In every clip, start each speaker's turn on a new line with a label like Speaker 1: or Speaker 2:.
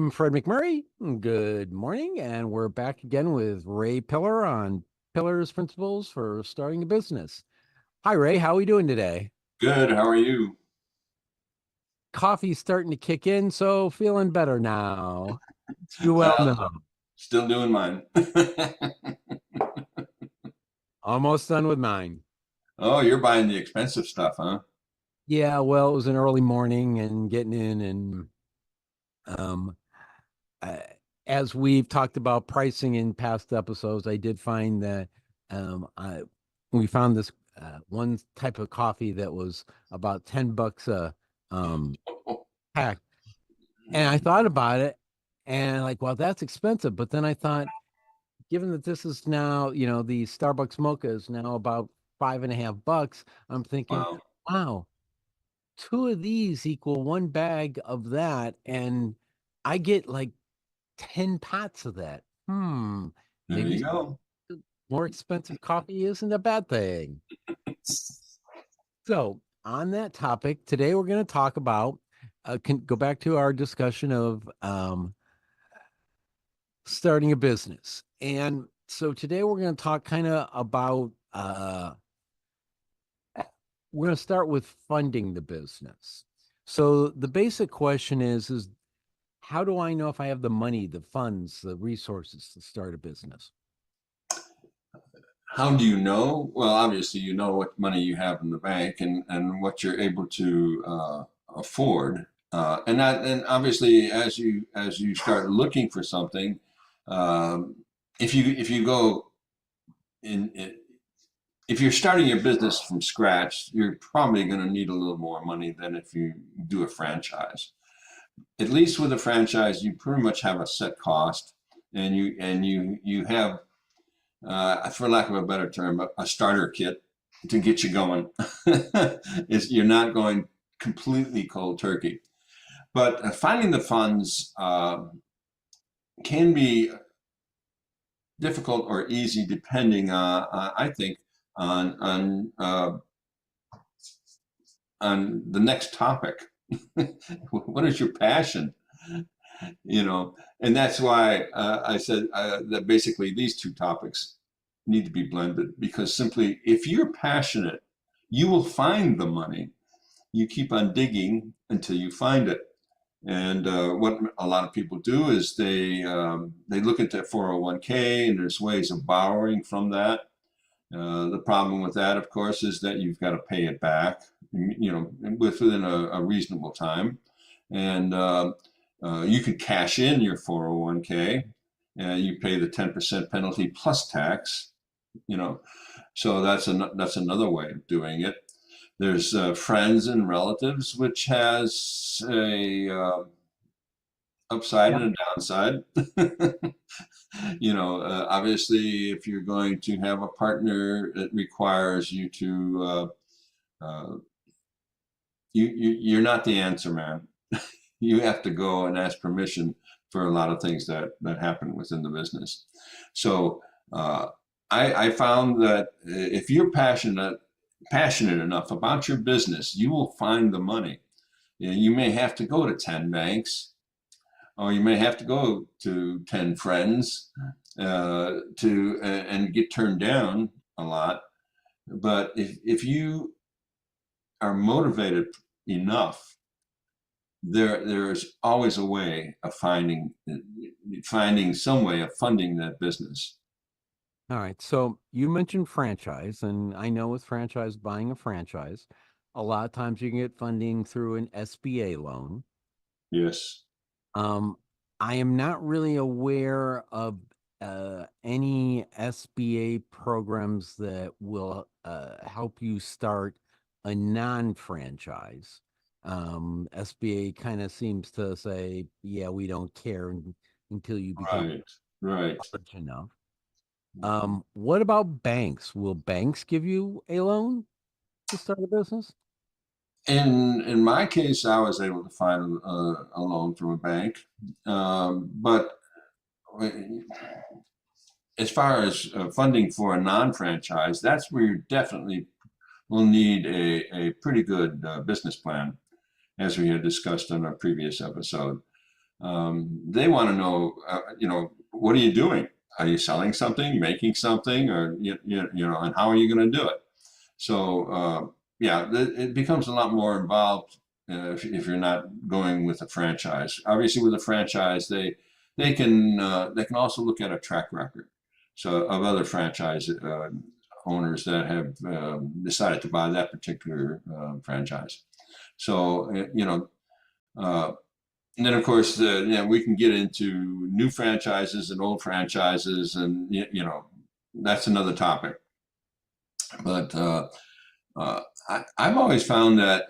Speaker 1: I'm Fred McMurray. Good morning, and we're back again with Ray Pillar on Pillar's Principles for Starting a Business. Hi, Ray. How are we doing today?
Speaker 2: Good. How are you?
Speaker 1: Coffee's starting to kick in, so feeling better now. You well know.
Speaker 2: Still doing mine.
Speaker 1: Almost done with mine.
Speaker 2: Oh, you're buying the expensive stuff, huh?
Speaker 1: Yeah, well, it was an early morning and getting in, and um, uh, as we've talked about pricing in past episodes, I did find that we found this one type of coffee that was about $10 a pack. And I thought about it and like, well, that's expensive. But then I thought, given that this is now, the Starbucks mocha is now about $5.50, I'm thinking,
Speaker 2: Wow.
Speaker 1: wow, two of these equal one bag of that. And I get like 10 pots of that.
Speaker 2: There
Speaker 1: Maybe
Speaker 2: you go.
Speaker 1: more expensive coffee isn't a bad thing. So, on that topic, today we're going to talk about, go back to our discussion of starting a business. And so today we're going to talk kind of about, we're going to start with funding the business. So the basic question is how do I know if I have the money, the funds, the resources to start a business?
Speaker 2: How do you know? Well, obviously, you know what money you have in the bank and what you're able to afford. And obviously, as you start looking for something, um, if you go in if you're starting your business from scratch, you're probably going to need a little more money than if you do a franchise. At least with a franchise, you pretty much have a set cost, and you have, for lack of a better term, a starter kit to get you going. You're not going completely cold turkey, but finding the funds can be difficult or easy depending, I think, on on the next topic. What is your passion? And that's why I said that basically these two topics need to be blended, because simply if you're passionate, you will find the money. You keep on digging until you find it. And what a lot of people do is they look at their 401k, and there's ways of borrowing from that. The problem with that, of course, is that you've got to pay it back, within a reasonable time. And you can cash in your 401k, and you pay the 10% penalty plus tax. You know, so that's another way of doing it. There's friends and relatives, which has a upside
Speaker 1: Yeah.
Speaker 2: and a downside. Obviously, if you're going to have a partner, it requires you to you're not the answer man. You have to go and ask permission for a lot of things that happen within the business. So I found that if you're passionate enough about your business, you will find the money. You may have to go to 10 banks, or you may have to go to 10 friends to and get turned down a lot. But if you are motivated enough, there's always a way of finding some way of funding that business.
Speaker 1: All right. So you mentioned franchise, and I know with franchise, buying a franchise, a lot of times you can get funding through an SBA loan.
Speaker 2: Yes.
Speaker 1: Um, I am not really aware of any SBA programs that will help you start a non-franchise. SBA kind of seems to say, yeah, we don't care until you become
Speaker 2: Right. Right.
Speaker 1: large enough. What about banks? Will banks give you a loan to start a business?
Speaker 2: In my case, I was able to find a loan from a bank, but as far as funding for a non-franchise, that's where you definitely will need a pretty good business plan, as we had discussed on our previous episode. They want to know, what are you doing? Are you selling something, making something, or and how are you going to do it? So yeah, it becomes a lot more involved if you're not going with a franchise. Obviously, with a franchise, they can also look at a track record, so of other franchise owners that have decided to buy that particular franchise. So uh, and then of course we can get into new franchises and old franchises, and that's another topic. But I've always found that,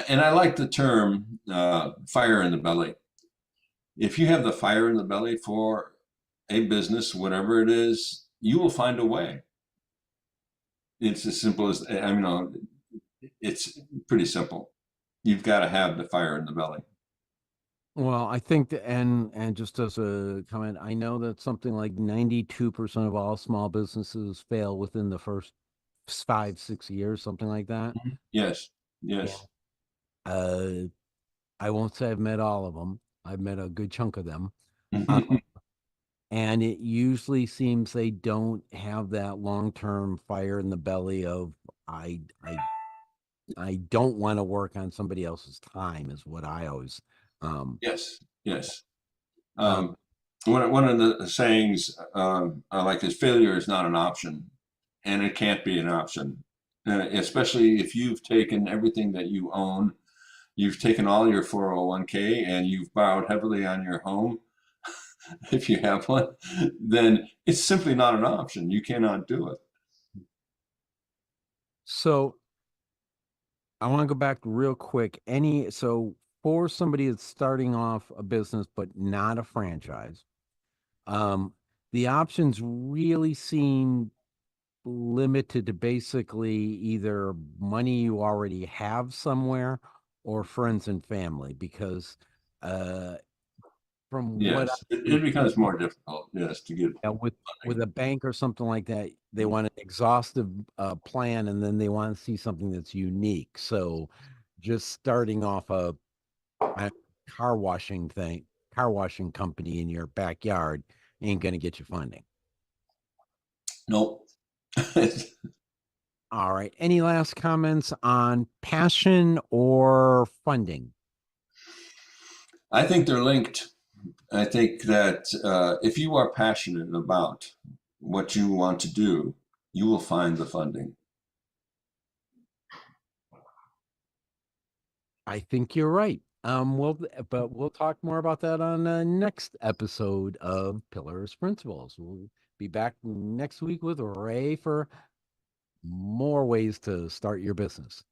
Speaker 2: and I like the term fire in the belly. If you have the fire in the belly for a business, whatever it is, you will find a way. It's as simple as, it's pretty simple. You've got to have the fire in the belly.
Speaker 1: Well, I think, and just as a comment, I know that something like 92% of all small businesses fail within the first 5, 6 years, something like that.
Speaker 2: Yes,
Speaker 1: Yeah.
Speaker 2: yes.
Speaker 1: I won't say I've met all of them. I've met a good chunk of them. And it usually seems they don't have that long-term fire in the belly of I don't want to work on somebody else's time is what I always
Speaker 2: Yes, yes.
Speaker 1: um
Speaker 2: One of the sayings I like is failure is not an option, and it can't be an option, especially if you've taken everything that you own, you've taken all your 401k, and you've borrowed heavily on your home. If you have one, then it's simply not an option. You cannot do it.
Speaker 1: so I want to go back real quick. So for somebody that's starting off a business but not a franchise, the options really seem limited to basically either money you already have somewhere or friends and family because uh from what
Speaker 2: Yes, it becomes more difficult. Yes, to get
Speaker 1: with
Speaker 2: funding.
Speaker 1: a bank or something like that, they want an exhaustive plan, and then they want to see something that's unique. So, just starting off a car washing thing, car washing company in your backyard ain't going to get you funding.
Speaker 2: Nope.
Speaker 1: All right. Any last comments on passion or funding?
Speaker 2: I think they're linked. I think that if you are passionate about what you want to do, you will find the funding.
Speaker 1: I think you're right. But we'll talk more about that on the next episode of Pillars Principles. We'll be back next week with Ray for more ways to start your business.